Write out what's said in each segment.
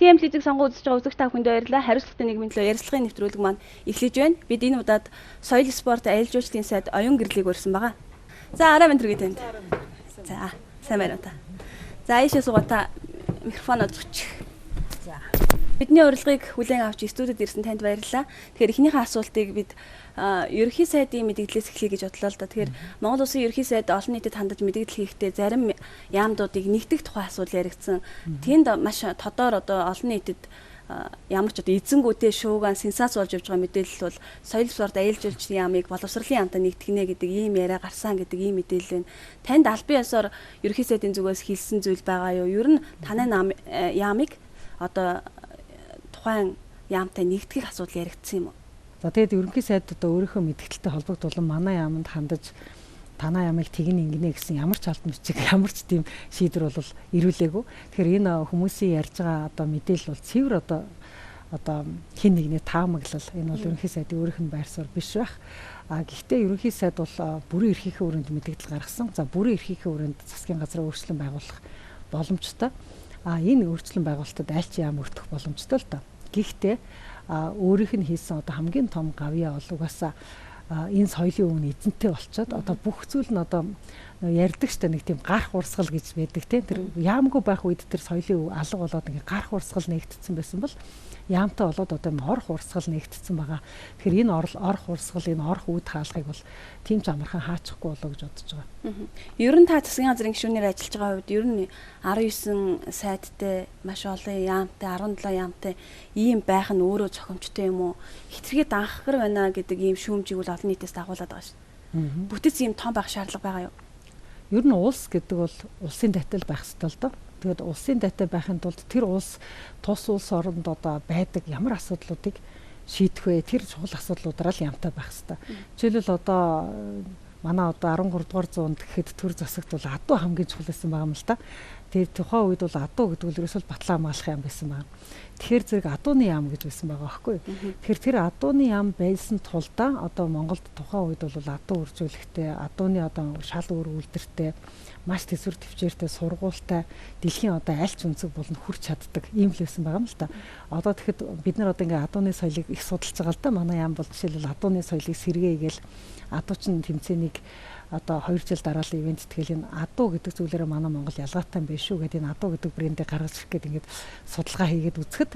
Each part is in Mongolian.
TM телевизийг сонгон үзэж байгаа үзэгч та бүхэнд баярлалаа. Хариуцлагатай нийгмийн төлөө ярилцлагын нэвтрүүлэг маань эхлэж байна. Бид энэ удаад соёл спорт аялал жуулчлалын сайд оюун гэрлийг өрсөн байгаа. За арай өндөр гэдэг танд. За сайн байна уу та. За ийшээ суугаа та микрофон оцгоч. За. Бидний урилгыг хүлээн авч студид ирсэн танд баярлалаа. Тэгэхээр эхнийхээ асуултыг бид ерөнхий сайдын мэдээлэлээс эхлэе гэж бодлоо л да. Тэгэхээр Монгол Улсын ерөнхий сайд олон нийтэд хандаж мэдээлэл хийхдээ зарим яамдуудыг нэгдэх тухай асуудал яригдсан. Тэнд маш тодоор одоо олон нийтэд ямар ч одоо эзэнгүүтэй шууган сенсац болж явж байгаа мэдээлэл бол соёл спорт аялал жуулчлалын яамыг боловсролын яамтай нэгтгэнэ гэдэг ийм яриа гарсан гэдэг ийм мэдээлэл байна. Танд албан ёсоор ерөнхий сайдын зүгээс хэлсэн зүйл байгаа юу? Ер нь танай яамыг одоо тухайн яамтай нэгтгэх асуудал яригдсан юм уу? За тэгээд ерөнхий сайд одоо өөрийнхөө мэдгэтэлтэй холбогдуулан манай яамд хандаж танаа ямыг тэгнэ ингэнэ гэсэн ямар ч албан бичиг ямар ч тийм шийдвэр бол ирүүлээгүй. Тэгэхээр энэ хүмүүсийн ярьж байгаа одоо мэдээлэл бол цэвэр одоо хин нэгний таамаглал энэ бол ерөнхий сайдын өөрийнх нь байр суурь биш байх. Гэхдээ ерөнхий сайд бол бүрэн эрхийнхээ өрөөнд мэдээлэл гаргасан. За бүрэн эрхийнхээ өрөөнд засгийн газраа өөрчлөлт байгуулах боломжтой. Энэ өөрчлөлт байгуулалтад аль ч яам өртөх боломжтой л доо. Гэхдээ өөрийнх нь хийсэн одоо хамгийн том гавьяа бол угаасаа энэ соёлын өвн эзэнтэй болчоод одоо бүх зүйл нь одоо ярьдаг штэ нэг тийм гарах урсгал гэж байдаг тийм тэр яамгүй байх үед тэр соёлын алга болоод ингээ гарах урсгал нэгтсэн байсан бол яамтай болоод одоо орох урсгал нэгтсэн байгаа. Тэгэхээр энэ орох урсгал энэ орох үд хаалгыг бол тийм ч амархан хаачихгүй болоо гэж бодож байгаа. Ер нь та засгийн газрын гишүүнээр ажиллаж байгаа үед ер нь 19 сайттай маш олон яамтай 17 яамтай ийм байх нь өөрөө зохимжтой юм уу? Хэтэрхий данхгар байна гэдэг ийм шүүмжийг бол олон нийтээс дагуулад байгаа шүү. Бүтэц ийм том байх шаардлага байгаа юу? Ер нь улс гэдэг бол улсын татал байх ёстой л доо. Тэгээд улсын татал байхын тулд тэр улс тус улс оронд одоо байдаг ямар асуудлуудыг шийдэх вэ? Тэр чухал асуудлуудаараа л ямтай байх ёстой. Жишээлбэл одоо манай одоо 13 дугаар зуунд гэхэд төр засагт бол адуу хамгийн чухал байсан байгаа юм л та. Тэгээд тухайн үед бол адуу гэдэг нь ерөөсөө батлан хамгаалах юм байсан байна. Тэгэхээр зэрэг адууны яам гэж байсан байгаа байхгүй. Тэгэхээр тэр адууны яам байсан тулдаа одоо Монголд тухайн үед бол адуу үржүүлэхтэй, адууны одоо шал өөр үйлдвэртэй, маш төсвөр төвчээртэй, сургуультай дэлхийн одоо аль ч өнцөг болон хүрч чаддаг ийм л байсан байгаа юм л та. Одоо тэгэхэд бид нар одоо ингээ адууны соёлыг их судалж байгаа л да. Манай яам бол жишээлбэл адууны соёлыг сэргээгээл адуучин тэмцээнийг одоо 2 жил дараалал ивент тэгэл энэ адуу гэдэг зүйлээрээ манай Монгол ялгаатай юм биш үү гэдэг энэ адуу гэдэг брендийг гаргаж ирэх гээд ингээд судалгаа хийгээд үзэхэд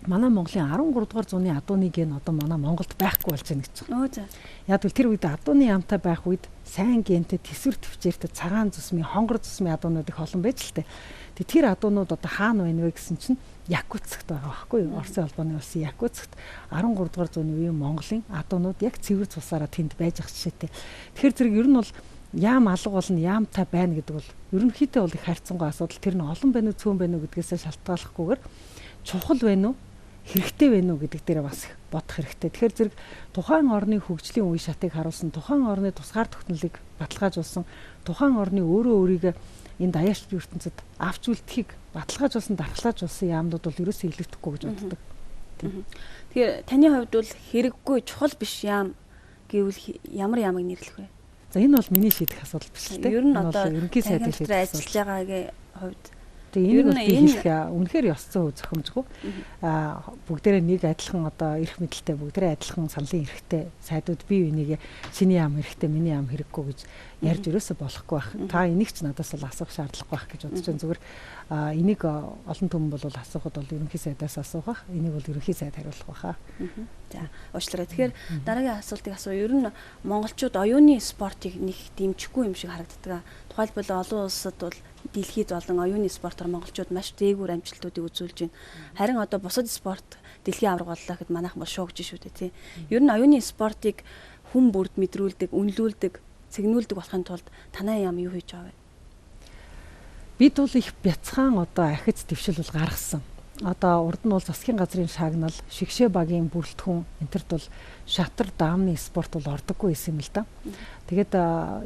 манай Монголын 13 дугаар зууны адууны ген одоо манай Монголд байхгүй болж байна гэж байна. Яг л тэр үед адууны яамтай байх үед сайн гентэй тэсвэр төвчээртэй цагаан цусмын хонгор цусмын адуунууд их олон байж л тээ. Тэр адуунууд одоо хаана байна вэ гэсэн чинь Якутскт байгаа байхгүй юу? Оросын албаны улсын Якутскт 13 дугаар зууны үеийн Монголын адуунууд яг цэвэр цусаараа тэнд байж ах жишээтэй. Тэгэхээр зэрэг ер нь бол яам алга болно, яамтай байна гэдэг бол ерөнхийдөө бол их хайрцангуй асуудал. Тэр нь олон байна уу, цөөн байна уу гэдгээсээ шалтгааллахгүйгээр чухал байна уу, хэрэгтэй байна уу гэдэг дээр бас их бодох хэрэгтэй. Тэгэхээр зэрэг тухайн орны хөгжлийн үе шатыг харуулсан, тухайн орны тусгаар тогтнолыг баталгаажуулсан, тухайн орны өөрөө өөрийгөө энэ даяарч ертөнцид авч үлдэхийг баталгаажуулсан, дархлаажуулсан яамнууд бол ерөөсөө илэрдэхгүй гэж боддог. Тэгэхээр таны хувьд бол хэрэггүй чухал биш яам гэвэл ямар яамыг нэрлэх вэ? За энэ бол миний шийдэх асуудал биш л дээ. Ер нь одоо ерөнхий сайдын шийдэх ажиллаж байгаагийн хувьд тэгээ энийг би хэлэх үнэхээр ёс зүйн зохимжгүй. Бүгдээрээ нэг адилхан одоо эрх мэдэлтэй, бүгдээрээ адилхан саналын эрхтэй сайдууд бие бинийгээ чиний яам эрхтэй, миний яам хэрэггүй гэж ярьж ерөөсө болохгүй байх. Та энийг ч надаас бол асуух шаардлагагүй байх гэж бодож байна. Зүгээр энийг олон түмэн бол асуухад бол ерөнхий сайдаас асуух бах. Энийг бол ерөнхий сайд хариулах баха. За уучлаарай. Тэгэхээр дараагийн асуултыг асуу. Ер нь монголчууд оюуны спортыг нэг дэмжихгүй юм шиг харагддаг. Тухайлбал олон улсад бол дэлхийд болон оюуны спортоор монголчууд маш дээгүүр амжилтуудыг үзүүлж байна. Харин одоо бусад спорт дэлхийн авраг боллоо гэхэд манайхан бол шуугж шүү дээ тий. Ер нь оюуны спортыг хүн бүрд мэдрүүлдэг, үнэлүүлдэг, цэгнүүлдэг болохын тулд танай яам юу хийж байгаа вэ? Бид бол их бяцхан одоо ахиц дэвшил бол гаргасан. Одоо урд нь бол засгийн газрын шагнал, шигшээ багийн бүрэлдэхүүн энтерт бол шатар даамны спорт бол ордоггүй байсан юм л да. Тэгээд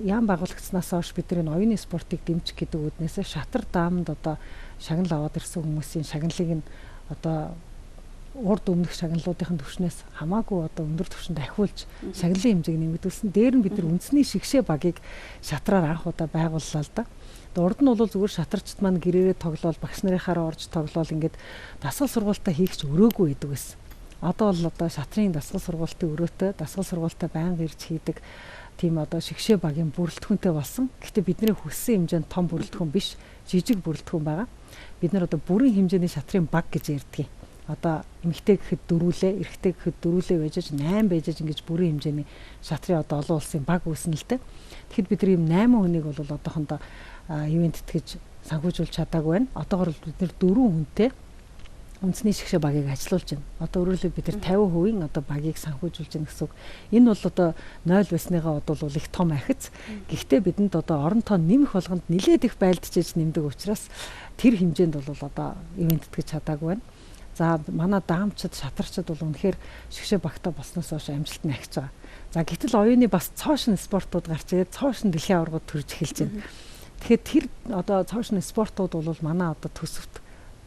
яам байгуулагчнаас хойш бид нар энэ оюуны спортыг дэмжих гэдэг үднээсээ шатар даамд одоо шагнал аваад ирсэн хүмүүсийн шагналыг нь одоо урд өмнөх шагналуудын түвшнээс хамаагүй одоо өндөр түвшинд ахиулж шагналын хэмжээг нэмэгдүүлсэн. Дээр нь бид нар үндэсний шигшээ багийг шатраар анх удаа байгууллаа л да. Урд нь бол зүгээр шатарчд маань гэрээрээ тоглоол, багш нарынхаараа орж тоглоол ингээд дасгал сургуультаа хийх ч өрөөгүй байдаг байсан. Одоо бол одоо шатрын дасгал сургуулийн өрөөтэй, дасгал сургуультаа байнга ирж хийдэг тийм одоо шигшээ багийн бүрэлдэхүүнтэй болсон. Гэхдээ бидний хүссэн хэмжээнд том бүрэлдэхүүн биш, жижиг бүрэлдэхүүн байгаа. Бид нар одоо бүрийн хэмжээний шатрын баг гэж ярьдаг. Одоо эмэгтэй гэхэд дөрвөлээ, эрэгтэй гэхэд дөрвөлээ байж 8 байж ингэж бүрийн хэмжээний шатрын одоо олон улсын баг үүснэ л дээ. Тэгэхэд бид нар ийм 8 хүнийг бол одоохондоо ивент тэтгэж санхүүжүүлж чадаагүй байна. Одоогоор бид нар 4 хүнтэй үндэсний шигшээ багийг ажилуулж байна. Одоо өөрөөр бид нар 50% одоо багийг санхүүжүүлж байна гэсэн үг. Энэ бол одоо 0 байсныгаа бол их том ахиц. Гэхдээ бидэнд одоо орон тоон нэмэх болгонд нэлээд их байлдчихж нэмдэг учраас тэр хэмжээнд бол одоо ивент тэтгэж чадаагүй байна. За манай даамчид, шатарчид бол үнэхээр шигшээ багтаа болсноос хойш амжилт нь ахиж байгаа. За гэтэл оюуны бас цоошин спортууд гарч ирээд цоошин дэлхийн аваргууд төрж эхэлж байна. Тэгэхээр тэр одоо цоошин спортууд бол манай одоо төсөвт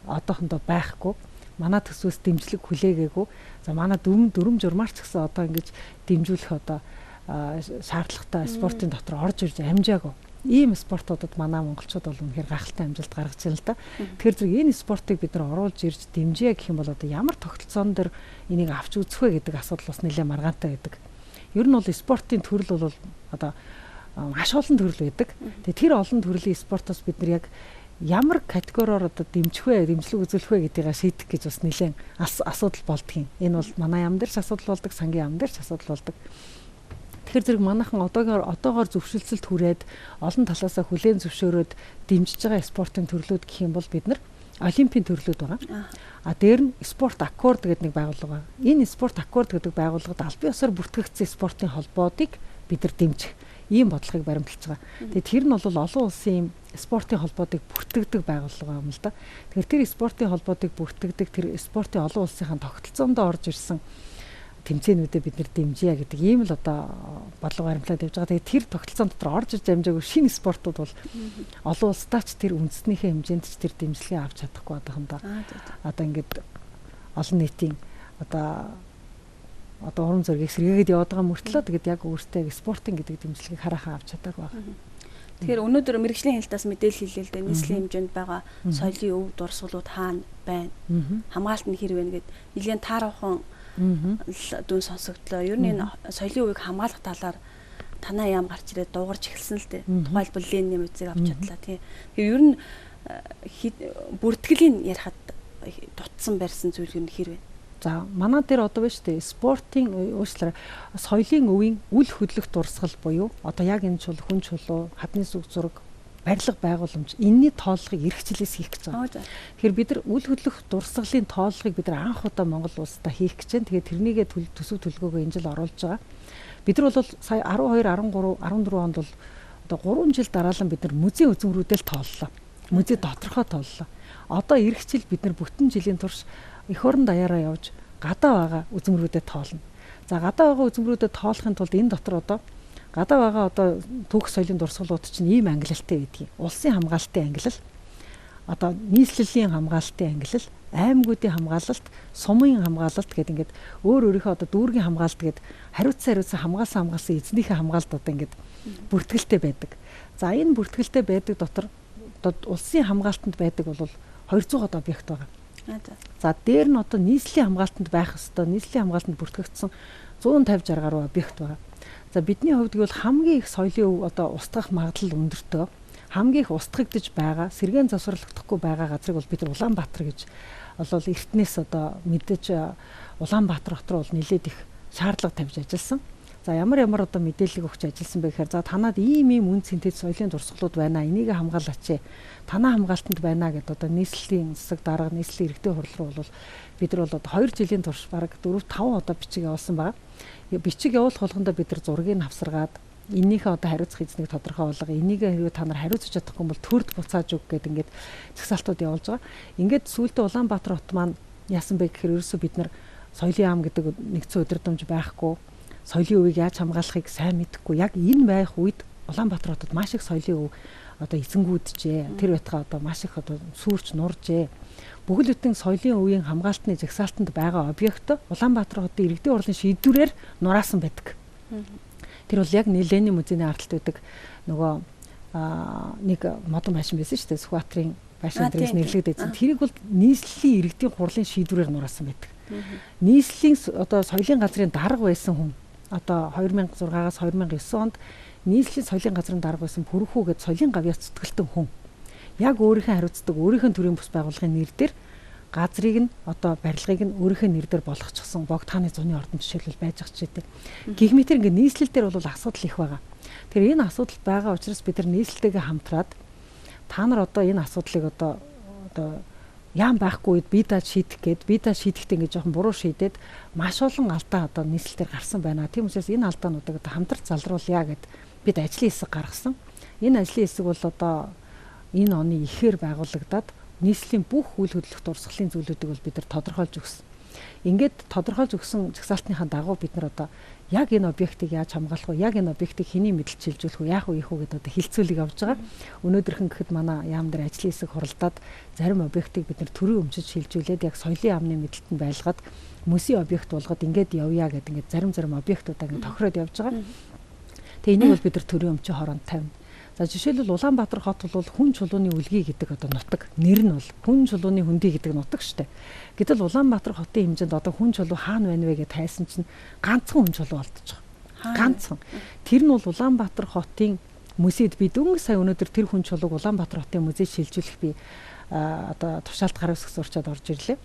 одоохондоо байхгүй. Манай төсвөөс дэмжлэг хүлээгээгүй. За манай дүрм журмаарч гэсэн одоо ингэж дэмжүүлэх одоо шаардлагатай спортын дотор орж ирж амжаагүй. Ийм спортуудад манай монголчууд бол үнэхээр гахалтай амжилт гаргаж байна л да. Тэгэхээр зэрэг энэ спортыг бид нар оруулж ирж дэмжээ гэх юм бол одоо ямар тогтолцоон дээр энийг авч үзэх вэ гэдэг асуудал бас нэлээд маргаантай байдаг. Ер нь бол спортын төрөл бол одоо маш олон төрөл байдаг. Тэгээ тэр олон төрлийн спортоос бид нар яг ямар категориор одоо дэмжих вэ, дэмжлэг үзүүлэх вэ гэдгийг шийдэх гэж бас нэлээд асуудал болдгийн. Энэ бол манай яам дээр ч асуудал болдог, сангийн яам дээр ч асуудал болдог. Тэгэхээр зэрэг манайхан одоогоор зөвшөлтсөлд хүрээд олон талаасаа хүлээн зөвшөөрөөд дэмжиж байгаа спортын төрлүүд гэх юм бол бид нар олимпийн төрлүүд байгаа. Дээр нь спорт аккорд гэдэг нэг байгууллага байна. Энэ спорт аккорд гэдэг байгууллагад албан ёсоор бүртгэгдсэн спортын холбоодыг бид нар дэмжих ийм бодлогыг баримталж байгаа. Тэгээд тэр нь бол олон улсын спортын холбоодыг бүртгэгдэг байгууллага юм л да. Тэгэхээр тэр спортын холбоодыг бүртгэгдэг тэр спортын олон улсынхаа тогтолцоонд орж ирсэн тэмцээнүүдэд бид нэр дэмжийе гэдэг ийм л одоо бодлого баримтлаад явж байгаа. Тэгээд тэр тогтолцоон дотор орж ирж амжаагүй шинэ спортууд бол олон улсдаа ч тэр үндэснийхээ хэмжээнд ч тэр дэмжлэгээ авч чадахгүй одоохондоо. Одоо ингээд олон нийтийн одоо уран зургийг сэргээгээд яваад байгаа мөртлөө тэгээд яг өөртөө спортын гэдэг дэмжлэгийг харахаа авч чадаагүй байна. Тэгэхээр өнөөдөр мэрэгжлийн хэлтээс мэдээлэл хэлээ л дээ. Нийслэлийн хэмжээнд байгаа соёлын өв дурсгалууд хаана байна? Хамгаалалт нь хэр вэ гэд нэлээд тааруухан дүн сонсогдлоо. Ер нь энэ соёлын өвийг хамгаалах талаар танаа яам гарч ирээд дуугарч эхэлсэн л дээ. Тухайлбал Ленин үзийг авч чадлаа тий. Тэгэхээр ер нь бүртгэлийн ярихад дутсан барьсан зүйл юу нэр вэ? За манай дээр одоо байна шүү дээ. Спортын соёлын өвийн үл хөдлөх дурсгал буюу одоо яг энэ чул хүн чулуу, хадны сүг зураг, барилга байгууламж энэний тооллогыг эрхчлээс хийх гэж байгаа. Тэгэхээр бид нар үл хөдлөх дурсгалын тооллогыг бид нар анх удаа Монгол улсдаа хийх гэж байна. Тэгээд тэрнийгээ төсөв төлгөөгөө энэ жил оруулж байгаа. Бид нар бол сая 12, 13, 14 онд бол одоо 3 жил дараалан бид нар музейн үзмрүүдэл тооллоо. Музей доторхоо тооллоо. Одоо эх жил бид нар бүтэн жилийн турш эх орон даяараа явж гадаа байгаа үзмрүүдэд тоолно. За гадаа байгаа үзмрүүдэд тоолохын тулд энэ дотор одоо гадаа байгаа одоо түүх соёлын дурсгалууд чинь ийм ангилалтай байдгийг. Улсын хамгаалтын ангилал, одоо нийслэлийн хамгаалтын ангилал, аймагуудын хамгаалалт, сумын хамгаалалт гэдэг ингээд өөрийнхөө одоо дүүргийн хамгаалалт гэдэг хариуцсан хамгаалсан эзнийхээ хамгаалалт одоо ингээд бүртгэлтэй байдаг. За энэ бүртгэлтэй байдаг дотор одоо улсын хамгаалтанд байдаг бол 200 объект байгаа. За дээр нь одоо нийслэлийн хамгаалтанд байх ёстой, нийслэлийн хамгаалтанд бүртгэгдсэн 150-60 гаруй объект байгаа. За бидний хувьд гэвэл хамгийн их соёлын өв одоо устгах магадлал өндөртэй. Хамгийн их устгагдж байгаа, сэргээн завсралхдахгүй байгаа газрыг бол бид Улаанбаатар гэж болол эртнээс одоо мэдээж Улаанбаатар хотор бол нэлээд их шаардлага тавьж ажилласан. За ямар одоо мэдээлэл өгч ажилласан бэ гэхээр за танад ийм үн цэнтэй соёлын дурсгалууд байна. Энийг хамгаалаач. Танаа хамгаалтанд байна гэдээ одоо нийслэлийн засаг дарга, нийслэлийн иргэдийн хурал руу бол бид нар бол одоо 2 жилийн турш бараг 4-5 одоо бичиг явуулсан байгаа. Бичиг явуулах болгондоо бид нар зургийг авсаргаад энийхээ одоо хариуцах эзнийг тодорхой болгоо. Энийг хэрвээ та нар хариуцж чадахгүй бол төрд буцааж өг гэдэг ингээд зэгсаалтууд явуулж байгаа. Ингээд сүүлдээ Улаанбаатар хот маань яасан бэ гэхээр ерөөсөө бид нар соёлын яам гэдэг нэгдсэн удирдамж байхгүй, соёлын өвийг яаж хамгаалахыг сайн мэдэхгүй. Яг энэ байх үед Улаанбаатар хотод маш их соёлын өв одоо эзэнгүүджээ. Тэр байтугай одоо маш их одоо сүрч нуржээ. Бүхэл бүтэн соёлын өвийн хамгаалтны жагсаалтанд байгаа объект Улаанбаатар хотын иргэдийн хурлын шийдвэрээр нураасан байдаг. Тэр бол яг Ленин музейний ардталт байдаг нөгөө нэг модон байшин байсан шүү дээ. Сүхбаатарын байшин дээрээс нэрлэгдсэн. Тэрийг бол нийслэлийн иргэдийн хурлын шийдвэрээр нураасан байдаг. Нийслэлийн одоо соёлын газрын дарга байсан хүн одоо 2006-аас 2009 онд нийслэлийн соёлын газрын дарга байсан Пүрхүү гэдэг соёлын гавьяа зүтгэлтэн хүн. Яг өөрийнхөө хариуцдаг өөрийнхөө төрийн бус байгууллагын нэр дээр газрыг нь одоо барилгыг нь өөрийнхөө нэр дээр болгочихсон Богдхааны зуны ордон жишээлбэл байж ах чийдэг. Гэх мэт ингээ нийслэл дээр бол асуудал их байгаа. Тэгэхээр энэ асуудал байгаа учраас бид нар нийслэлтэйгээ хамтраад та нар одоо энэ асуудлыг одоо яам байхгүй үед бие даа шийдэх гээд бие даа шийдэхдээ ингээ жоохон буруу шийдээд маш олон алдаа одоо нийслэл дээр гарсан байна. Тийм учраас энэ алдаануудыг одоо хамтарч залруулъя гэд бид ажлын хэсэг гаргасан. Энэ ажлын хэсэг бол одоо энэ оны ихээр байгуулагдаад нийслэлийн бүх үйл хөдлөлт дурсгалын зүйлүүдийг бол бид нар тодорхойлж өгсөн. Ингээд тодорхойлж өгсөн жагсаалтныхаа дагуу бид нар одоо яг энэ объектыг яаж хамгаалах вэ? Яг энэ объектыг хэний мэдлж шилжүүлэх вэ? Яах вэ гэдэг одоо хилцүүлэг авж байгаа. Өнөөдөрхөн гэхэд манай яам дээр ажлын хэсэг хуралдаад зарим объектыг бид нар төрийн өмчөж шилжүүлээд яг соёлын яамны мэдлэлтэнд байлгаад мөсийн объект болгоод ингээд явъя гэдэг ингээд зарим объектуудаа ингээд тохироод явж байгаа. Тэгээ энийг бол бид нар төрийн өмчийн хороонд тавина. За жишээлбэл Улаанбаатар хот бол хүн чулууны үлгий гэдэг одоо нутаг. Нэр нь бол хүн чулууны хөндий гэдэг нутаг штэ. Гэтэл Улаанбаатар хотын хэмжээнд одоо хүн чулуу хаана байна вэ гэж тайсан чинь ганцхан хүн чулуу олдож байгаа. Ганцхан. Тэр нь бол Улаанбаатар хотын музейд би дөнгөж сая өнөөдөр тэр хүн чулууг Улаанбаатар хотын музейд шилжүүлэх би одоо тушаалт гар үсгс урчаад орж ирлээ.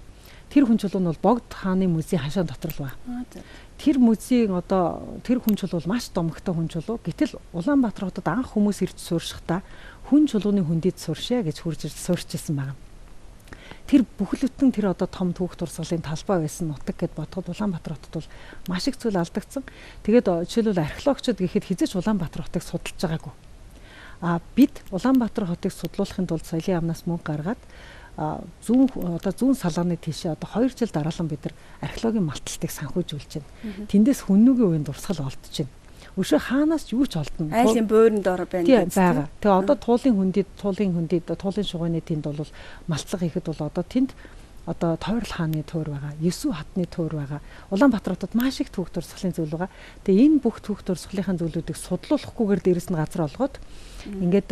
Тэр хүн чулуу нь бол Богд хааны музей хашаан дотор л байна. Тэр музейн одоо тэр хүн чулуу маш домогтой хүн чулуу. Гэтэл Улаанбаатар хотод анх хүмүүс ирж сууршихдаа хүн чулууны хүндийд сууршаа гэж хурж суурчилсан байна. Тэр бүхлөтэн тэр одоо том түүх дурсгалын талбай байсан нутаг гэд бодоход Улаанбаатар хотод бол маш их зүйл алдагдсан. Тэгээд жишээлбэл археологчид гэхэд хизээч Улаанбаатар хотыг судалж байгаагүй. Бид Улаанбаатар хотыг судлуулахын тулд соёлын яамнаас мөнгө гаргаад зүүн салааны тийшээ одоо 2 жил дараалан бид нар археологийн малталтыг санхүүжүүлж байна. Тэндээс хүннүгийн үеийн дурсгал олдож байна. Өшөө хаанаас ч юу ч олдно. Айлын бөөрн дор байна байгаа. Тэгээ одоо туулын хөндийд туулын шугууны тэнд бол малтлага хийхэд бол одоо тэнд одоо Тойрол хааны туур байгаа, Есү хатны туур байгаа. Улаанбаатар хотод маш их түүх дурсгалын зүйл байгаа. Тэгээ энэ бүх түүх дурсгалынхаа зүйлүүдийг судлуулахгүйгээр дээрэс нь газар олгоод ингээд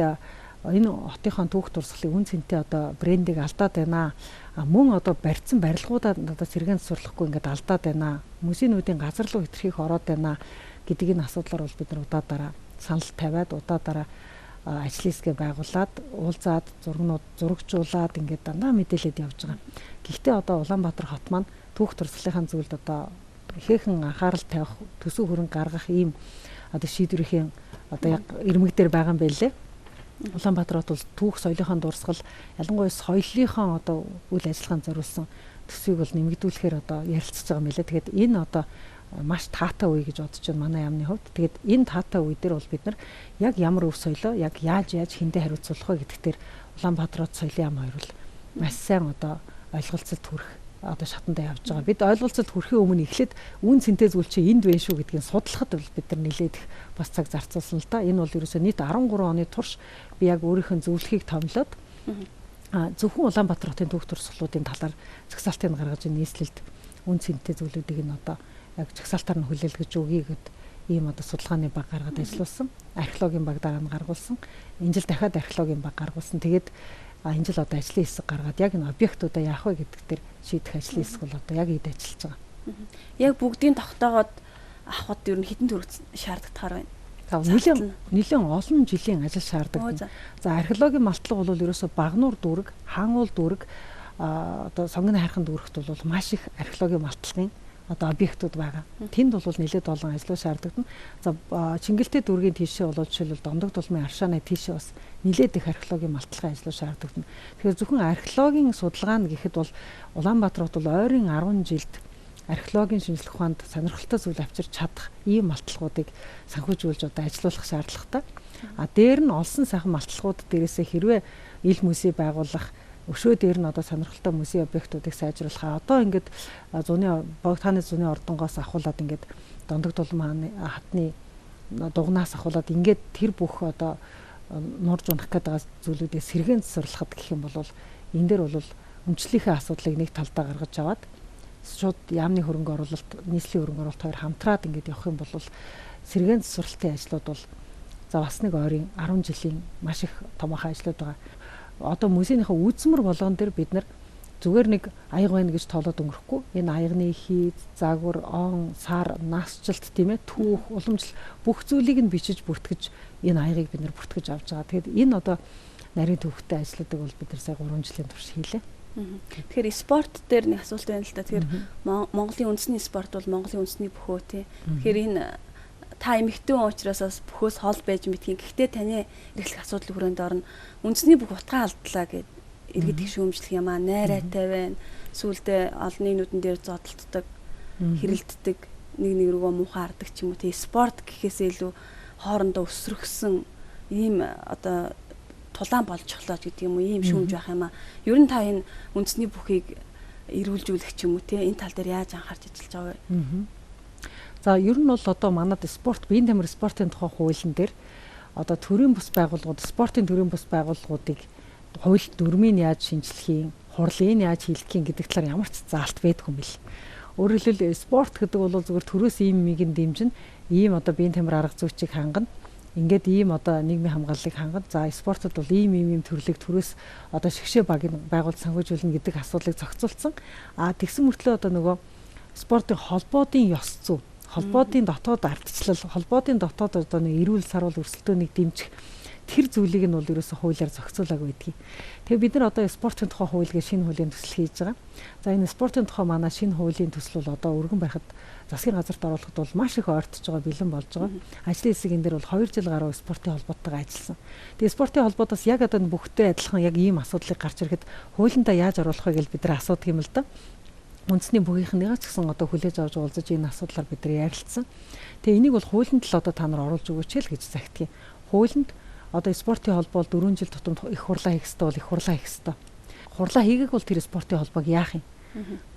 энэ хотынхаа түүх дурсгалын үн цэнтэй одоо брендийг алдаад байна. Мөн одоо барьсан барилгуудаа одоо сэргээн сурлахгүй ингээд алдаад байна. Музейнүүдийн газар руу хэтэрхийх ороод байна гэдэг энэ асуудлаар бол бид нар удаадараа санал тавиад удаадараа ажлын хэсгээ байгуулад уулзаад зурагжуулаад ингээд дандаа мэдээлэлд явж байгаа. Гэхдээ одоо Улаанбаатар хот маань түүх дурсгалынхаа зүйлд одоо ихээхэн анхаарал тавих, төсөв хөрөнгө гаргах ийм одоо шийдвэрийн одоо яг ирмэг дээр байгаа юм байлээ. Улаанбаатар хот бол түүх соёлынхаа дурсгал ялангуяа соёлынхаа одоо үйл ажиллагаанд зориулсан төсвийг бол нэмэгдүүлэхээр одоо ярилцж байгаа юм лээ. Тэгээд энэ одоо маш таатай үе гэж бодож байна манай яамны хувьд. Тэгээд энэ таатай үе дээр бол бид нар яг ямар өв соёлоо яг яаж хиндэ хариуцуулах вэ гэдэг дээр Улаанбаатар хот соёлын яам хоёр бол маш сайн одоо ойлголцолд хүрэх одоо шатандаа явж байгаа. Бид ойлголцолд хүрэхийн өмнө эхлээд үн цэнтэй зүйл чи энд байна шүү гэдгийг судлахад бол бид нар нэлээд их бас цаг зарцуулсан л да. Энэ бол ерөөсөө нийт 13 оны турш би яг өөрийнхөө зөвлөхийг томлоод зөвхөн Улаанбаатар хотын түүх дурсгалуудын талаар жагсаалтыг гаргаж нийслэлд үн цэнтэй зүйлүүдийг нь одоо яг жагсаалтаар нь хүлээлгэж өгье гэд ийм одоо судалгааны баг гаргаад ажилласан. Археологийн баг дараа нь гаргуулсан. Энэ жил дахиад археологийн баг гаргуулсан. Тэгээд энэ жил одоо ажлын хэсэг гаргаад яг энэ объектуудаа яах вэ гэдэг дээр шийдэх ажлын хэсэг бол одоо яг эд ажиллаж байгаа. Яг бүгдийн тогтоогоод авахд ер нь хэдэн төгрөг шаардлагатаар байна. Нэлээд олон жилийн ажил шаарддаг. За археологийн малтлага бол ерөөсө Багнуур дүүрэг, Хаануул дүүрэг одоо Сонгоны хайрхан дүүрэгт бол маш их археологийн малтлагын одоо объектууд байгаа. Тэнд бол нэлээд олон ажлууд шаарддаг. За Чингэлтэй дүүргийн тийшээ бол жишээлбэл Дондог дулмын аршааны тийшээ бас нэлээд их археологийн малтлагын ажлууд шаарддаг. Тэгэхээр зөвхөн археологийн судалгаа нь гэхэд бол Улаанбаатар хот бол ойрын 10 жилд археологийн шинжилгээ ухаанд сонирхолтой зүйл авчирч чадах ийм малтлагуудыг санхүүжүүлж одоо ажилуулах шаардлагатай. Дээр нь олсон сайхан малтлагууд дээрээсээ хэрвээ ил музей байгуулах өшөө дээр нь одоо сонирхолтой музей объектуудыг сайжруулах. Одоо ингээд Богдхааны зуны ордонгоос ахуулаад ингээд Дондог дулмын хатны дугнаас ахуулаад ингээд тэр бүх одоо нурж унах гэдэг зүйлүүдээ сэргээн засварлахад гэх юм бол энэ дээр бол өмчлөлийн асуудлыг нэг талдаа гаргаж аваад шууд яамны хөрөнгө оруулалт, нийслэлийн хөрөнгө оруулалт хоёр хамтраад ингээд явах юм бол сэргээн засварлалтын ажлууд бол За бас нэг ойрын 10 жилийн маш их томоохон ажлууд байгаа. Одоо музейнийхээ үзмэр болгон дээр бид нар зүгээр нэг аяга байна гэж тоолоод өнгөрөхгүй. Энэ аягны хийд, загвар, он, сар, насжилт тийм ээ, түүх, уламжлал бүх зүйлийг нь бичиж бүртгэж энэ аягыг бид нар бүртгэж авч байгаа. Тэгэхээр энэ одоо нарийн төвхтэй ажлуудыг бол бид нар сая 3 жилийн турш хийлээ. Тэгэхээр спорт дээр нэг асуулт байна л да. Тэгэхээр Монголын үндэсний спорт бол Монголын үндэсний бөхөө тий. Тэгэхээр энэ та эмэгтэй хүн учраас бас бөхөөс хол байж мэдхийн. Гэхдээ таны эрхлэх асуудлын хүрээнд орно. Үндэсний бүх утгаа алдлаа гэд иргэд их шүүмжлэх юм аа. Найраатай байна. Сүүлдээ олонний нүдэн дээр зодтолддог, хэрэлддэг, нэг рүүгээ муухай хардаг ч юм уу тий. Спорт гэхээсээ илүү хоорондоо өсрөхсөн ийм одоо тулаан болж эхлэж гэдэг юм уу, ийм шүүмж байх юм аа. Ер нь та энэ үндэсний бүхийг эрүүлжүүлэх ч юм уу тий, энэ тал дээр яаж анхаарч ажиллаж байгаа вэ? За ер нь бол одоо манад спорт, биеийн тамир спортын тухай хуулийн дээр одоо төрийн бус байгууллагууд, спортын төрийн бус байгууллагуудыг хууль дүрмийг яаж шинжлэхийн, хурлыг яаж хийлгэхийн гэдэг талаар ямар ч заалт байдгүй юм бэл. Өөрөөр хэлбэл спорт гэдэг бол зөвхөн төрөөс ийм мигийн дэмжин, ийм одоо биеийн тамир арга зүйчийг хангана. Ингээд ийм одоо нийгмийн хамгааллыг хангана. За спортод бол ийм төрлийг төрөөс одоо шигшээ багийг байгуул санхүүжүүлнэ гэдэг асуудлыг зохицуулсан. Тэгсэн мөртлөө одоо нөгөө спортын холбоодын ёс зүй, холбоодын дотоод ардчлал, холбоодын дотоод одоо нэг эрүүл саруул өрсөлдөөнийг дэмжих тэр зүйлийг нь бол ерөөсө хуулиар зохицуулаагүй байдгийг. Тэгээ бид нар одоо спортын тухай хуулийг шинэ хуулийн төсөл хийж байгаа. За энэ спортын тухай манай шинэ хуулийн төсөл бол одоо өргөн байхад засгийн газарт оруулахад бол маш их ойртож байгаа, бэлэн болж байгаа. Ажлын хэсэг энэ дээр бол 2 жил гаруй спортын холбоотойгоо ажилласан. Тэгээ спортын холбоотоос яг одоо бүгдтэй адилхан яг ийм асуудлыг гарч ирэхэд хуулиндаа яаж оруулах вэ гэж бид нар асуудаг юм л да. Үндэсний бүхийнхнийгаа ч гэсэн одоо хүлээж авч уулзаж энэ асуудлаар бид нар ярилцсан. Тэгээ энийг бол хуулинд л одоо та нар оруулж өгөөч л гэж загтгийг. Хуулинд одоо спортын холбоо 4 жил тутамд их хурлаа хийх ёстой бол их хурлаа хийх ёстой. Хурлаа хийгээг бол тэр спортын холбоог яах юм?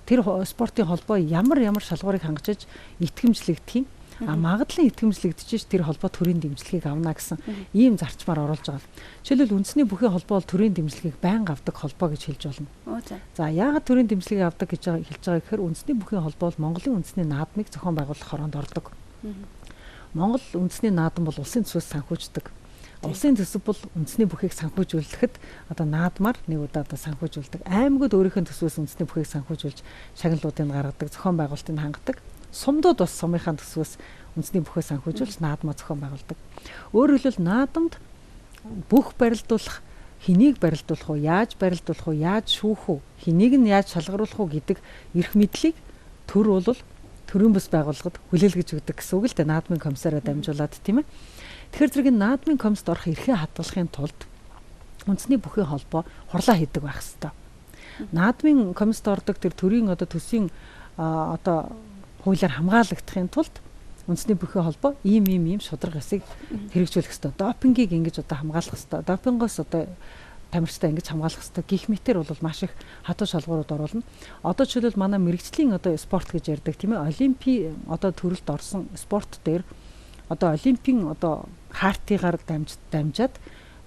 Тэр спортын холбоо ямар шалгуурыг хангаж итгэмжлэгдэх юм? Магадлан итгэмжлэгдэж тэр холбоо төрийн дэмжлэгийг авна гэсэн ийм зарчмаар оруулж байгаа. Жишээлбэл үндэсний бүхий холбоо бол төрийн дэмжлэгийг байнга авдаг холбоо гэж хэлж болно. За яагаад төрийн дэмжлэгийг авдаг гэж хэлж байгаа гэхээр үндэсний бүхий холбоо бол Монголын үндэсний наадмыг зохион байгуулах хороонд ордог. Монгол үндэсний наадам бол улсын төсвөөс санхүүждэг. Улсын төсөв бол үндэсний бүхийг санхүүжүүлэхэд одоо наадмаар нэг удаа одоо санхүүжүүлдэг. Аймагуд өөрийнхөө төсвөөс үндэсний бүхийг санхүүжүүлж шагналуудыг гаргадаг, зохион байгуулалтыг хангадаг. Сумдууд бас сумынхаа төсвөөс үндэсний бүхийг санхүүжүүлж наадмаа зохион байгуулдаг. Өөрөөр хэлбэл наадамд бүх барилдуулах, хэнийг барилдуулах уу, яаж барилдуулах уу, яаж шүүх үү, хэнийг нь яаж шалгаруулах уу гэдэг эрх мэдлийг төр бол төрийн бус байгууллагад хүлээлгэж өгдөг гэсэн үг л дээ, наадмын комиссараа дамжуулаад тийм ээ. Тэгэхээр зэрэг наадмын комиссд орох эрхээ хадгалахын тулд үндэсний бүхий холбоо хурлаа хийдэг байх ёстой. Наадмын комиссд ордог тэр төрийн одоо төсвийн одоо хуулиар хамгаалагдахын тулд үндэсний бүхий холбоо ийм шударга ёсыг хэрэгжүүлэх ёстой. Допингийг ингэж одоо хамгаалах ёстой. Допингоос одоо тамирчтай ингэж хамгаалах ёстой. Гэх мэтэр бол маш их хатуу шалгуурууд оруулна. Одоо жишээлбэл манай мэрэгжлийн одоо спорт гэж ярьдаг тийм ээ. Олимпийн одоо төрөлд орсон спорт дээр одоо олимпийн одоо хаартыгаар дамжаад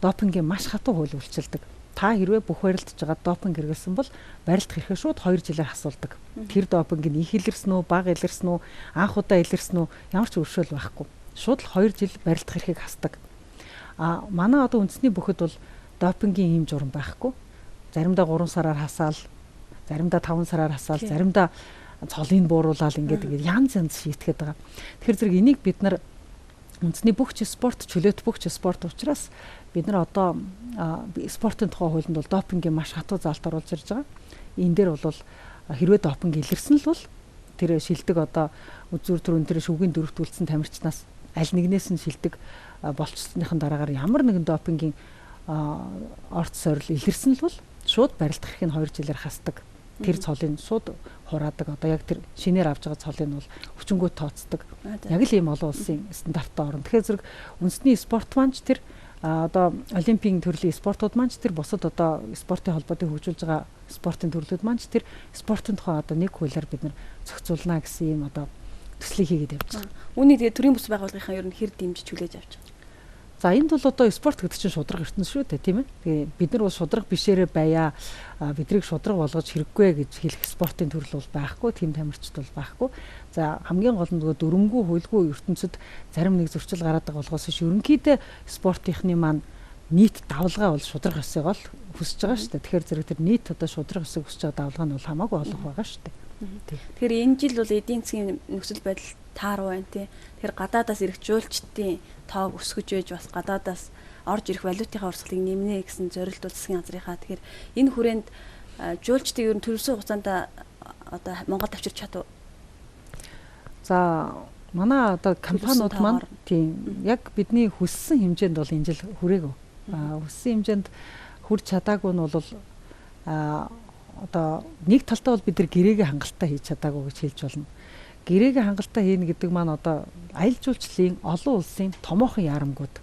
допингийн маш хатуу хууль үйлчилдэг. Та хэрвээ бүх барилдж байгаа допинг хэрэгэлсэн бол барилдах эрхээ шууд 2 жилээр хасуулдаг. Тэр допинг нь их илэрсэн үү, бага илэрсэн үү, анх удаа илэрсэн үү, ямар ч өршөөл байхгүй. Шууд л 2 жил барилдах эрхийг хасдаг. Манай одоо үндэсний бүхэд бол допингийн ийм журам байхгүй. Заримдаа 3 сараар хасаал, заримдаа 5 сараар хасаал, заримдаа цолыг бууруулаад ингээд янз шийтгээд байгаа. Тэгэхээр зэрэг энийг бид нар үндэсний бүх спорт, чөлөөт бүх спорт учраас бид нар одоо спортын тухай хуулинд бол допингийн маш хатуу заалт оруулж ирж байгаа. Энэ дээр бол хэрвээ допинг илэрсэн л бол тэр шилдэг одоо үзүүр төрөн тэр шүгээн дөрөвтүүлсэн тамирчнаас аль нэгнээс нь шилдэг болцсныхын дараагаар ямар нэгэн допингийн орц сорил илэрсэн л бол шууд барилдах эрхийг 2 жилээр хасдаг. Тэр цолыг шууд хураадаг. Одоо яг тэр шинээр авж байгаа цолыг нь бол хүчингү тооцдог. Яг л ийм олон улсын стандарттай орно. Тэгэхээр зэрэг үндэсний спорт маань тэр одоо олимпийн төрлийн спортууд маань тэр бусад одоо спортын холбоодыг хөгжүүлж байгаа спортын төрлүүд маань тэр спортын тухай одоо нэг хуулиар бид нар зохицуулна гэсэн ийм одоо төслийг хийгээд явж байгаа. Үүний тэгээ төрийн бус байгууллагынхаа ер нь хэр дэмжиж хүлээж авч байгаа. За энд бол одоо спорт гэдэг чинь шудраг ертөнц шүү дээ, тийм ээ. Тэгээ бид нар бол шудраг бишээрээ байя, бидрийг шудраг болгож хэрэггүй гэж хэлэх спортын төрөл бол байхгүй, тийм тамирчид бол байхгүй. За хамгийн гол нь нөгөө дөрөмгүй хуйлгүй ертөнцид зарим нэг зөрчил гараад байгаа болохоос биш ерөнхийдөө спортынхны маань нийт давлгаа бол шудраг ёсыг бол хүсэж байгаа шүү дээ. Тэгэхээр зэрэг тэр нийт одоо шудраг ёсыг хүсэж байгаа давлгаа нь бол хамаагүй олох байгаа шүү дээ. Тэгэхээр энэ жил бол эдийн засгийн нөхцөл байдал тааруу байна тий. Тэгэхээр гадаадаас ирэх жуулчдын тоог өсгөж байж бас гадаадаас орж ирэх валютынхаа урсгалыг нэмнэ гэсэн зорилт бол засгийн газрынхаа. Тэгэхээр энэ хүрээнд жуулчдыг ер нь төрөлсөн хугацаанд одоо Монголд авчирч чадав. За манай одоо компаниуд маань тийм яг бидний хүссэн хэмжээнд бол энэ жил хүрээгүй. Хүссэн хэмжээнд хүрч чадаагүй нь бол одоо нэг талдаа бол бид нар гэрээгээ хангалттай хийж чадаагүй гэж хэлж болно. Гэрээгээ хангалттай хийнэ гэдэг маань одоо аялал жуулчлалын олон улсын томоохон ярамгууд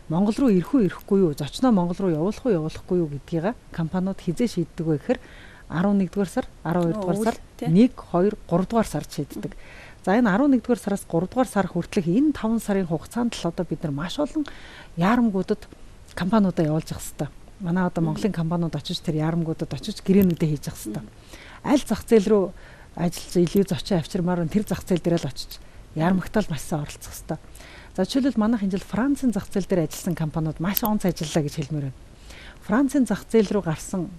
Монгол руу ирэх үү ирэхгүй юу, зочноо Монгол руу явуулах уу явуулахгүй юу гэдгийг компаниуд хизээ шийддэг вэ гэхээр 11-р сар, 12-р сар, 1, 2, 3-р сард шийддэг. За энэ 11-р сараас 3-р сар хүртэлх энэ 5 сарын хугацаанд л одоо бид нар маш олон ярамгуудад компаниудаа явуулж явах хэрэгтэй. Манай одоо Монголын компаниуд очиж тэр ярамгуудад очиж гэрээнүүдээ хийж явах хэрэгтэй. Аль зах зээл рүү ажиллаж илүү зочин авчирмаар нь тэр зах зээл дээр л очиж ярамгтал маш сайн оролцох хэрэгтэй. За жишээлбэл манайх энэ жил Францын зах зээл дээр ажилласан компаниуд маш онц ажиллалаа гэж хэлмээр байна. Францын зах зээл рүү гарсан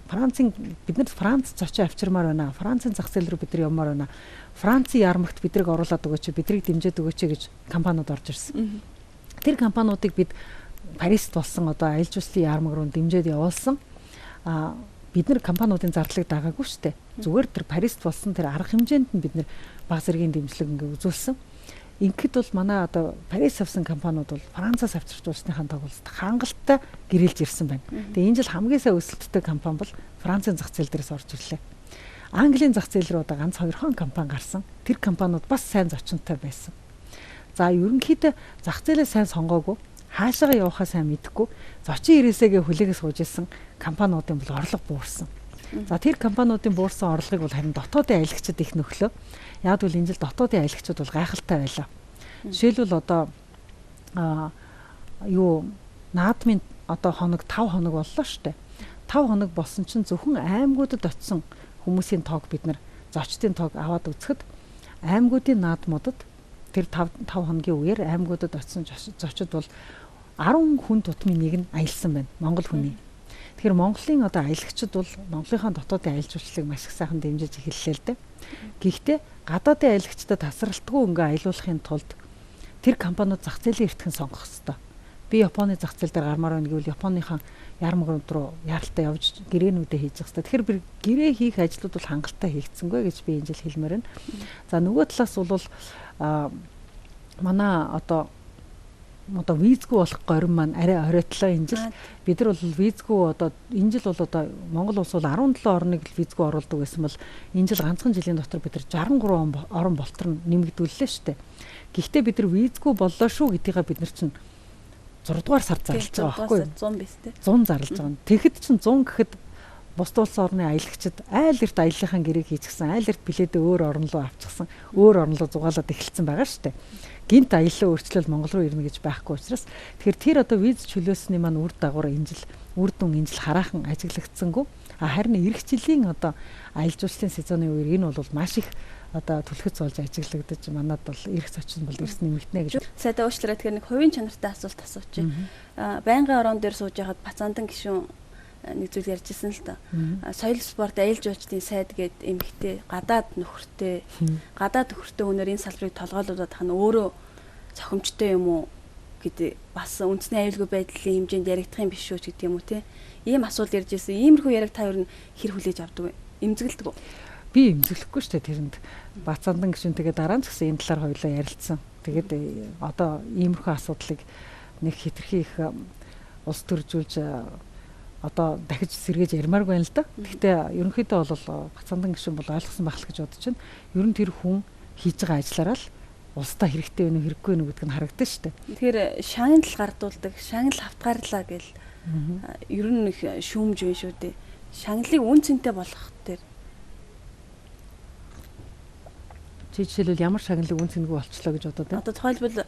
биднэрт Франц зочин авчирмаар байна. Францын зах зээл рүү бид нар явмаар байна. Францын ярамгт бидрийг оруулаад өгөөч, бидрийг дэмжиж өгөөч гэж компаниуд орж ирсэн. Тэр компаниудыг бид Парист болсон одоо аялал жуулчлалын ярамг руу дэмжиж явуулсан. Бид нар компаниудын зардлыг дагаагүй шүү дээ. Зүгээр тэр Парист болсон тэр арга хэмжээнд нь бид нар бага зэргийн дэмжлэг ингээ үзүүлсэн. Ингээд бол манай одоо Парис авсан компаниуд бол Францаас авчирч дуусныхаа тоглолтод хангалттай гэрэлж ирсэн байна. Тэгээ энэ жил хамгийн сайн өсөлттэй компани бол Францын зах зээл дээрээс орж ирлээ. Английн зах зээл рүү одоо ганц 2 компани гарсан. Тэр компаниуд бас сайн зочинтой байсан. За ерөнхийдөө зах зээлээ сайн сонгоогүй, хаашаага явахаа сайн мэдэхгүй, зочин ирээсээгээ хүлээгээс сууж исэн компаниудын бол орлого буурсан. За тэр компаниудын буурсан орлогыг бол харин дотоодын аялагчид их нөхлөө. Яг бол энэ жил дотоодын аялагчид бол гайхалтай байлаа. Жишээлбэл одоо наадмын одоо хоног 5 хоног боллоо шүү дээ. 5 хоног болсон чинь зөвхөн аймагуудад очисон хүмүүсийн тоог бид нар зочдын тоог аваад үзэхэд аймагуудын наадмуудад тэр 5 хоногийн үеэр аймагуудад очисон зочид бол 10 хүн тутмын нэг нь аялсан байна. Монгол хүний. Тэгэхээр Монголын одоо аялагчид бол Монголынхаа дотоодын аялал жуулчлалыг маш их сайхан дэмжиж эхэллээ л дээ. Гэхдээ гадаадын аялагчдад тасралтгүй ингээ аялуулахын тулд тэр компаниуд зах зээлийн эртхэн сонгох хэрэгтэй. Би Японы зах зээл дээр гармаар байна гэвэл Японыхаа ярамгууд руу яаралтай явж гэрээнүүдээ хийж явах хэрэгтэй. Тэгэхээр би гэрээ хийх ажлууд бол хангалттай хийгдсэнгүй гэж би энэ жил хэлмээр байна. За нөгөө талаас бол манай одоо визгүй болох горим маань арай оройтлоо энэ жил. Бид нар бол визгүй одоо энэ жил бол одоо Монгол улс бол 17 орныг визгүй оруулдаг байсан бол энэ жил ганцхан жилийн дотор бид нар 63 орон болтор нэмэгдүүллээ шүү дээ. Гэхдээ бид нар визгүй боллоо шүү гэдгийг бид нар чинь 6 дугаар сар зарлж байгаа байхгүй юу? 100 биз дээ. 100 зарлж байгаа. Тэгэхэд чинь 100 гэхэд бус улс орны аялагчид айл эрт аяллахын гэрээг хийчихсэн, айл эрт билетээ өөр орн руу авчихсан, өөр орн руу зугаалаад эхэлсэн байгаа шүү дээ. Гинт аяллаа өөрчлөл Монгол руу ирнэ гэж байхгүй учраас тэгэхээр тэр одоо виз чөлөөсний маань үр дагавар энэ жил үр дүн энэ жил хараахан ажиглагдсангүй. Харин эх жилийн одоо аялал жуулчлалын сезоны үеэр энэ бол маш их одоо түлхэц болж ажиглагдаж манад бол эрх зочин бол эрс нэмэгдэнэ гэж. Сайдаа уучлаарай, тэгэхээр нэг хувийн чанартай асуулт асуучих. Байнгын орон дээр сууж байхад Бацаандан гишүүн нэг зүйл ярьжсэн л та. Соёл спорт аялал жуулчлалын сайд гээд эмэгтэй гадаад нөхөртэй хүнээр энэ салбарыг толгойлуулаад тах нь өөрөө цохимжтой юм уу гэдэг бас үндэсний аюулгүй байдлын хэмжээнд яригдах юм биш үү гэдэг юм уу те. Ийм асуулт ярьжсэн. Иймэрхүү яриг та юу хэр хүлээж авдаг вэ? Эмзэгэлдэг үү? Би эмзэглэхгүй шүү дээ тэрэнд. Бацаандан гişүн тэгээ дараа нь ч гэсэн энэ талаар хоёулаа ярилцсан. Тэгээд одоо иймэрхүү асуудлыг нэг хэтэрхий их улс төржүүлж одоо дахиж сэргээж ярмааргүй байна л да. Гэхдээ ерөнхийдөө бол Бацаандан гişүн бол ойлгосон байх л гэж бодож байна. Ер нь тэр хүн хийж байгаа ажиллаараа л улстай хэрэгтэй вэ хэрэггүй вэ гэдэг нь харагдаж штэ. Тэгэхээр шагнал гардуулдаг, шагнал хавтгаарлаа гэл ер нь их шүүмж вэ шүү дээ. Шагналыг үн цэнтэй болгох дээр Чи жишээлбэл ямар шагналыг үн цэнэгүй болчлоо гэж бодоод байна? Одоо тухайлбал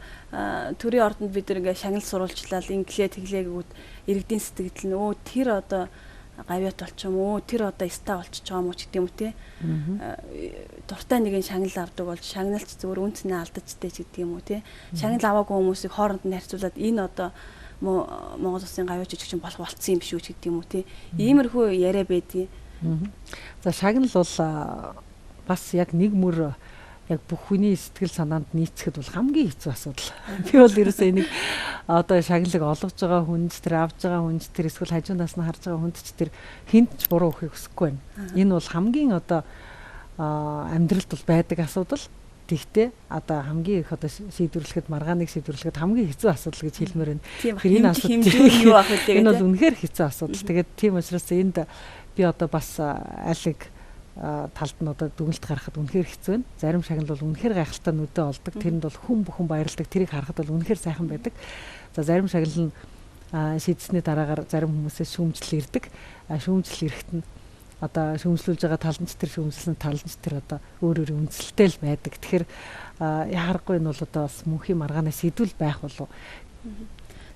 төрийн ордонд бид нэг шагнал сурвалжлал инглээ тэглээгүүд иргэдийн сэтгэл нь тэр одоо гавьяат болчих юм уу, тэр одоо ста болчих байгаа юм уу ч гэдэг юм уу те. Дуртай нэгэн шагнал авдаг болж шагналч зөвөр үн цэнэ алдажтэй ч гэдэг юм уу те. Шагнал аваагүй хүмүүсийг хооронд нь харьцуулаад энэ одоо Монгол Улсын гавьяач жижигчин болох болцсон юм биш үү ч гэдэг юм уу те. Иймэрхүү яриа байдгийг. За шагнал бол бас яг нэг мөр яг бүх хүний сэтгэл санаанд нийцэхэд бол хамгийн хэцүү асуудал. Би бол ерөөсөө энийг одоо шагналыг олгож байгаа хүнд тэр авж байгаа хүнд тэр эсвэл хажуунаас нь харж байгаа хүнд ч тэр хинт ч буруу өгөхийг хүсэхгүй байна. Энэ бол хамгийн одоо амьдралд бол байдаг асуудал. Тэгтээ одоо хамгийн их одоо шийдвэрлэхэд маргааныг шийдвэрлэхэд хамгийн хэцүү асуудал гэж хэлмээр байна. Энэ асуудал юу ах вэ? Энэ бол үнэхээр хэцүү асуудал. Тэгээд тийм учраас энд би одоо бас алиг талд нь одоо дүгнэлт гаргахад үнэхээр хэцүү байна. Зарим шагнал бол үнэхээр гайхалтай нүдэ олдог. Тэрэнд бол хүн бүхэн баярлдаг. Тэрийг харахад бол үнэхээр сайхан байдаг. За зарим шагнал нь шийдсэний дараагаар зарим хүмүүсээс шүүмжлэл ирдэг. Шүүмжлэл ирэхэд нь одоо шүүмжлүүлж байгаа таланч тэр шүүмжлэлсэн таланч тэр одоо өөр үнэлэлтэй л байдаг. Тэгэхээр яхахгүй нь бол одоо бас мөнхийн маргаанаа сэдвүүл байх болов.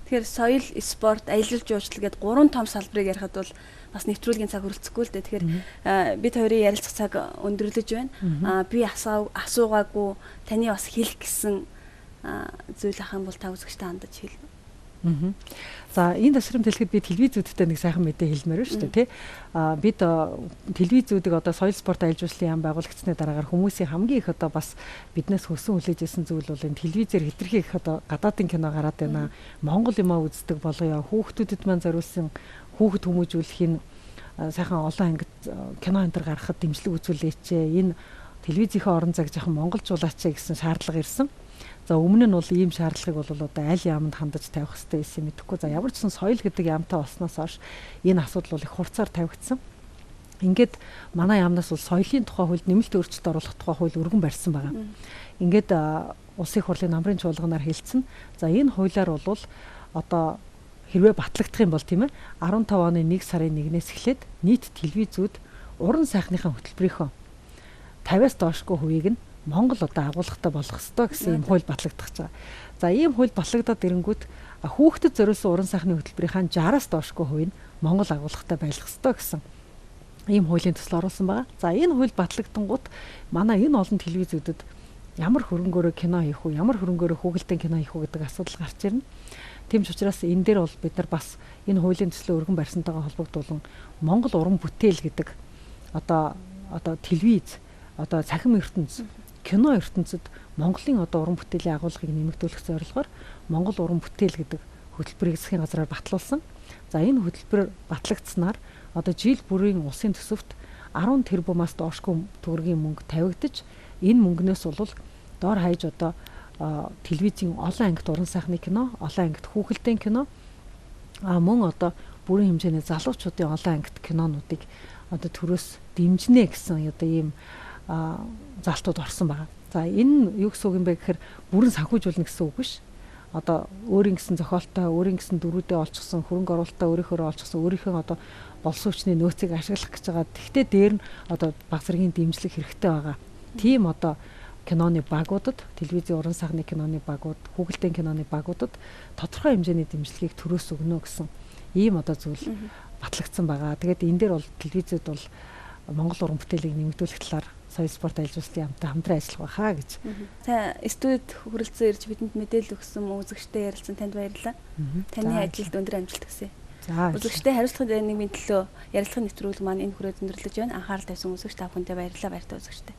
Тэгэхээр соёл, спорт, аялал жуулчлал гэдэг 3 том салбарыг ярихад бол бас нэвтрүүлгийн цаг хүрэлцэхгүй л дээ. Тэгэхээр бид хоёрын ярилцах цаг өндөрлөж байна. Би асуугаагүй таны бас хэлэх гэсэн зүйл ах юм бол та үзэгчтэй хандаж хэлнэ. За энэ тасрам дэлгэхэд би телевизүүдтэй нэг сайхан мэдээ хэлмээр байна шүү дээ тий. Бид телевизүүдийг одоо соёл спорт аялал жуулчлалын яам байгуулагдсны дараагаар хүмүүсийн хамгийн их одоо бас биднээс хүсэн хүлээж ирсэн зүйл бол энэ телевизээр хэтэрхий их одоо гадаадын кино гараад байна. Монгол юмаа үздэг болгоё. Хүүхдүүдэд маань зориулсан хүүхэд хүмүүжүүлэхийн сайхан олон ангид кино энтер гаргахад дэмжлэг үзүүлээч. Энэ телевизийнхээ орон зайг жоохон монголжуулаач гэсэн шаардлага ирсэн. За өмнө нь бол ийм шаардлагыг бол одоо аль яамд хандаж тавих хэрэгтэй байсан юм мэдэхгүй. За ямар ч сан соёл гэдэг яамтай болсноос хойш энэ асуудал бол их хурцаар тавигдсан. Ингээд манай яамнаас бол соёлын тухай хуульд нэмэлт өөрчлөлт оруулах тухай хууль өргөн барьсан байгаа. Ингээд улсын хурлын намрын чуулганаар хэлсэн. За энэ хуулиар бол одоо хэрвээ батлагдах юм бол тийм ээ 15 оны 1 сарын 1-ээс эхлээд нийт телевизүүд уран сайхныхаа хөтөлбөрийнхөө 50-аас доошгүй хувийг нь Монгол одоо агуулгатай болох ёстой гэсэн ийм хууль батлагдах гэж байгаа. За ийм хууль батлагдаад ирэнгүүт хүүхдэд зориулсан уран сайхны хөтөлбөрийнхаа 60-аас доошгүй хувийг нь Монгол агуулгатай байлгах ёстой гэсэн ийм хуулийн төсөл оруулсан байгаа. За энэ хууль батлагдангууд манай энэ олон телевизүүдэд ямар хөрөнгөөрөө кино хийх үү, ямар хөрөнгөөрөө хүүхэлдэйн кино хийх үү гэдэг асуудал гарч ирнэ. Тийм ч учраас энэ дээр бол бид нар бас энэ хуулийн төслөө өргөн барьсантайгаа холбогдуулан Монгол уран бүтээл гэдэг одоо телевиз, одоо цахим ертөнц, кино ертөнцид Монголын одоо уран бүтээлийн агуулгыг нэмэгдүүлэх зорилгоор Монгол уран бүтээл гэдэг хөтөлбөрийг засгийн газраар батлуулсан. За энэ хөтөлбөр батлагдсанаар одоо жил бүрийн улсын төсөвт 10 тэрбумаас доошгүй төгрөгийн мөнгө тавигдаж энэ мөнгнөөс бол доор хаяж одоо телевизийн олон ангит уран сайхны кино, олон ангит хүүхэлдэйн кино мөн одоо бүрийн хэмжээний залуучуудын олон ангит кинонуудыг одоо төрөөс дэмжинэ гэсэн одоо ийм залтууд орсон байгаа. За энэ юу гэсэн үг юм бэ гэхээр бүрэн санхүүжүүлнэ гэсэн үг биш. Одоо өөрийн гэсэн зохиолтой, өөрийн гэсэн дөрүүдээ олчихсон, хөрөнгө оруулалтаа өөрийнхөө олчихсон, өөрийнхөө одоо болсон хүчний нөөцийг ашиглах гэж байгаа. Тэгвэл дээр нь одоо баг зэргийн дэмжлэг хэрэгтэй байгаа. Тийм одоо киноны багуудад, телевизийн уран сайхны киноны багууд, хүүхэлдэйн киноны багуудад тодорхой хэмжээний дэмжлэгийг төрөөс өгнө гэсэн ийм одоо зүйл батлагдсан байгаа. Тэгээд энэ дээр бол телевизүүд бол Монгол уран бүтээлийг нэмэгдүүлэх талаар соёл спорт аялал жуулчлалын яамтай хамтран ажиллах байхаа гэж. За студид хүрэлцэн ирж бидэнд мэдээлэл өгсөн үзэгчтэй ярилцсан танд баярлалаа. Таны ажилд өндөр амжилт хүсье. За үзэгчтэй хариуцлагын нийгмийн төлөө ярилцлагын нэвтрүүлэг маань энэ хүрээд өндөрлөж байна. Анхаарал тавьсан үзэгч та бүхэндээ баярлалаа. Баяртай үзэгчтэй.